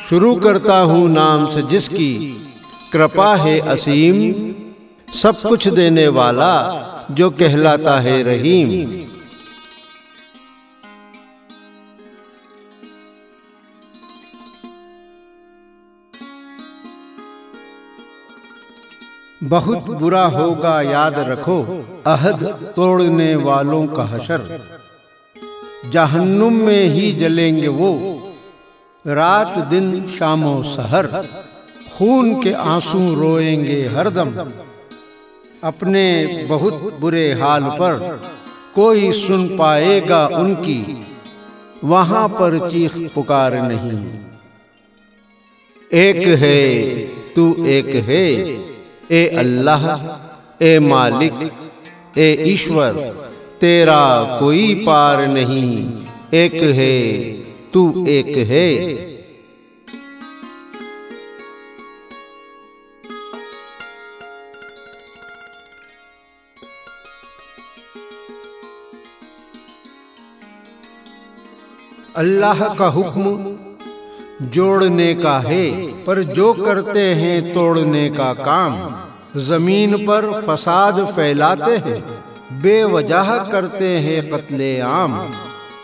शुरू करता हूँ नाम से जिसकी कृपा है असीम, सब कुछ देने वाला जो कहलाता है रहीम। बहुत बुरा होगा याद रखो अहद तोड़ने वालों का हशर। जहन्नुम में ही जलेंगे वो रात दिन शामो सहर। खून के आंसू रोएंगे हरदम अपने बहुत बुरे हाल पर। कोई सुन पाएगा उनकी वहां पर चीख पुकार नहीं। एक है तू एक है ए अल्लाह ए मालिक ए ईश्वर, तेरा कोई पार नहीं। एक है तू एक है। अल्लाह का हुक्म जोड़ने का है, पर जो करते हैं तोड़ने का काम। जमीन पर फसाद फैलाते हैं, बेवजह करते हैं कत्ले आम।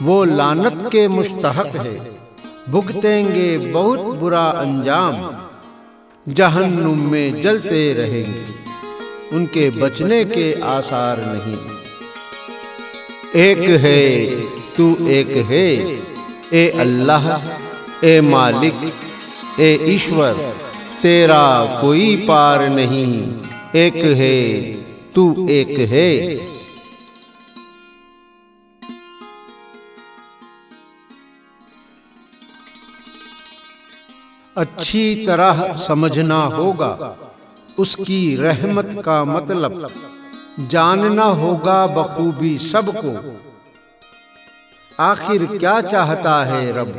वो लानत के मुस्तहक है, भुगतेंगे बहुत बुरा अंजाम। जहन्नुम में जलते रहेंगे, उनके बचने के आसार नहीं। एक है तू एक है ए अल्लाह ए मालिक ए ईश्वर, तेरा कोई पार नहीं। एक है तू एक है। अच्छी तरह समझना होगा उसकी रहमत का मतलब। जानना होगा बखूबी सबको आखिर क्या चाहता है रब।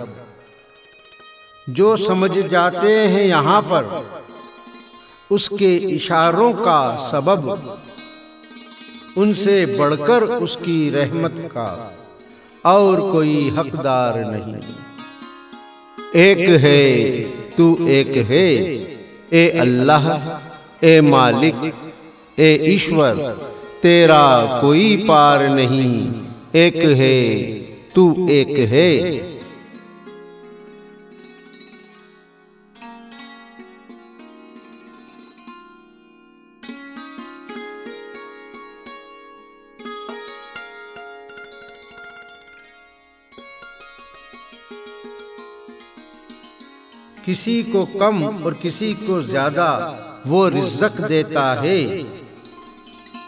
जो समझ जाते हैं यहाँ पर उसके इशारों का सबब, उनसे बढ़कर उसकी रहमत का और कोई हकदार नहीं। एक है तू एक है ए अल्लाह ए मालिक ए ईश्वर, तेरा कोई पार नहीं। एक है तू एक है। किसी को कम और किसी को ज्यादा वो रिज़्क़ देता है।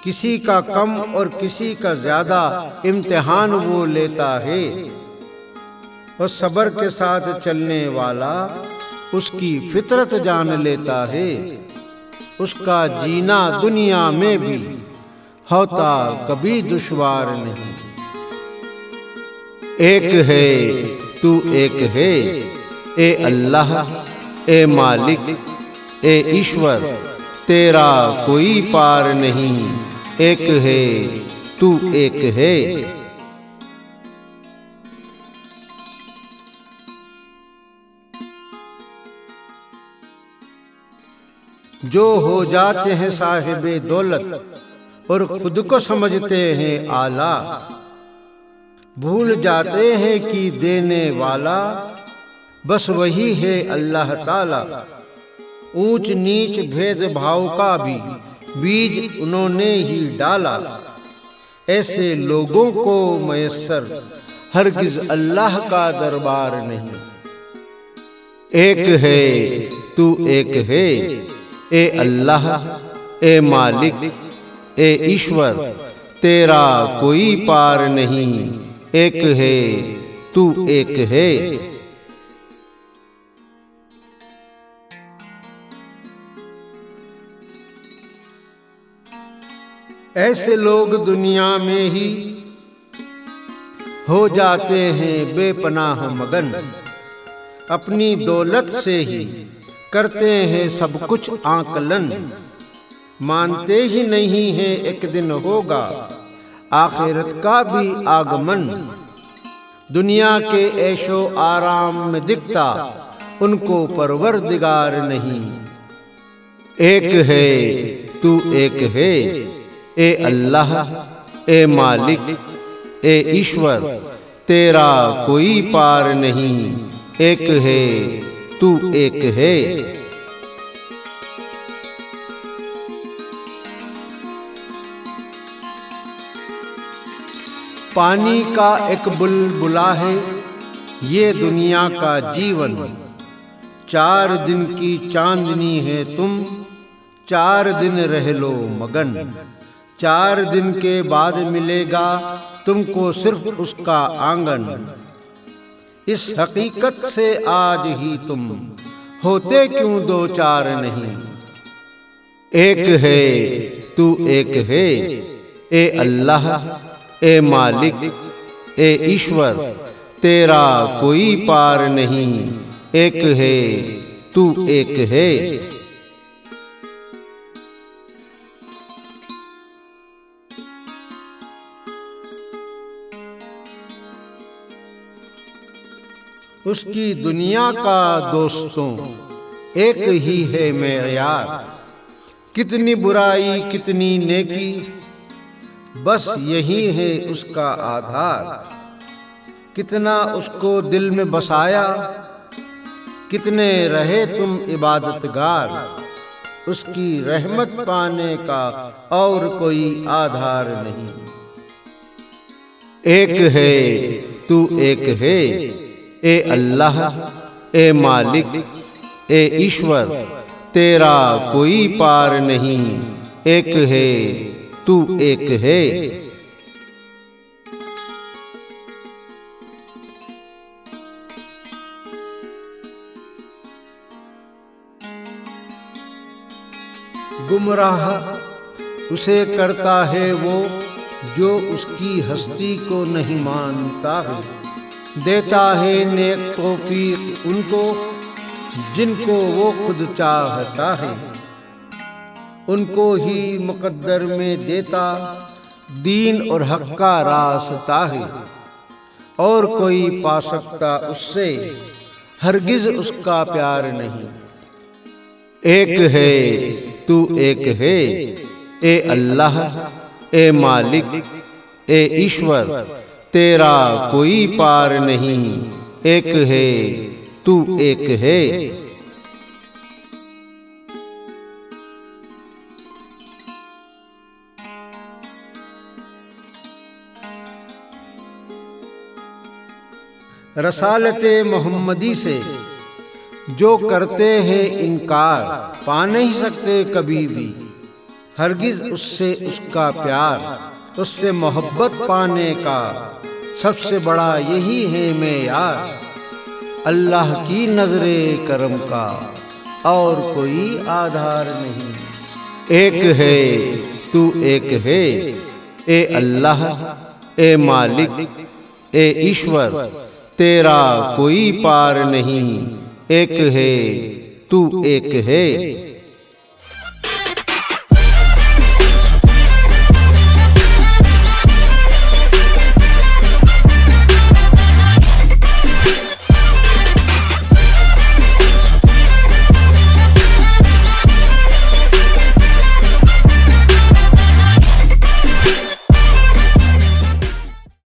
किसी का कम और किसी का ज्यादा इम्तिहान वो लेता है। और सब्र के साथ चलने वाला उसकी फितरत जान लेता है। उसका जीना दुनिया में भी होता कभी दुश्वार नहीं। एक है तू एक है ए अल्लाह ए मालिक ए ईश्वर, तेरा कोई पार नहीं। एक है तू एक है। जो हो जाते हैं साहिबे दौलत और खुद को समझते हैं आला, भूल जाते हैं कि देने वाला बस वही है अल्लाह ताला। ऊंच नीच भेदभाव का भी बीज उन्होंने ही डाला। ऐसे लोगों को मयस्सर हरगिज अल्लाह का दरबार नहीं। एक है तू एक है ए अल्लाह ए मालिक ए ईश्वर, तेरा कोई पार नहीं। एक है तू एक है। ऐसे लोग दुनिया में ही हो जाते हैं बेपनाह मगन। अपनी दौलत से ही करते हैं सब कुछ आकलन। मानते ही नहीं हैं एक दिन होगा आखिरत का भी आगमन। दुनिया के ऐशो आराम में दिखता उनको परवरदिगार नहीं। एक है तू एक है, ए अल्लाह ए मालिक ए ईश्वर, तेरा कोई पार नहीं। एक है तू एक है। पानी का एक बुलबुला है ये दुनिया का जीवन। 4 दिन की चांदनी है तुम, 4 दिन रह लो मगन। 4 दिन के बाद मिलेगा तुमको सिर्फ उसका आंगन। इस हकीकत से आज ही तुम होते क्यों 2-4 नहीं। एक है तू एक है, ए अल्लाह ए मालिक ए ईश्वर, तेरा कोई पार नहीं। एक है तू एक है। उसकी दुनिया का दोस्तों एक ही है मेयार। कितनी बुराई कितनी नेकी, बस यही है उसका आधार। कितना उसको दिल में बसाया, कितने रहे तुम इबादतगार। उसकी रहमत पाने का और कोई आधार नहीं। एक है तू एक है, ए अल्लाह ए मालिक ए ईश्वर, तेरा कोई पार नहीं। एक है तू एक है। गुमराह उसे करता है वो जो उसकी हस्ती को नहीं मानता है। देता है नेक तौफीक उनको जिनको वो खुद चाहता है। उनको ही मुकद्दर में देता दीन और हक का रास्ता है। और कोई पा सकता उससे हरगिज उसका प्यार नहीं। एक है तू एक है, ए अल्लाह ए मालिक ए ईश्वर, तेरा कोई पार नहीं। एक है तू एक है। रसालते मोहम्मदी से जो करते हैं इनकार, पा नहीं सकते कभी भी हरगिज उससे उसका प्यार। उससे मोहब्बत पाने का सबसे बड़ा यही है मेयार। अल्लाह की नजरे करम का और कोई आधार नहीं। एक है तू एक है, ए अल्लाह ए मालिक ए ईश्वर, तेरा कोई पार नहीं। एक है तू एक है।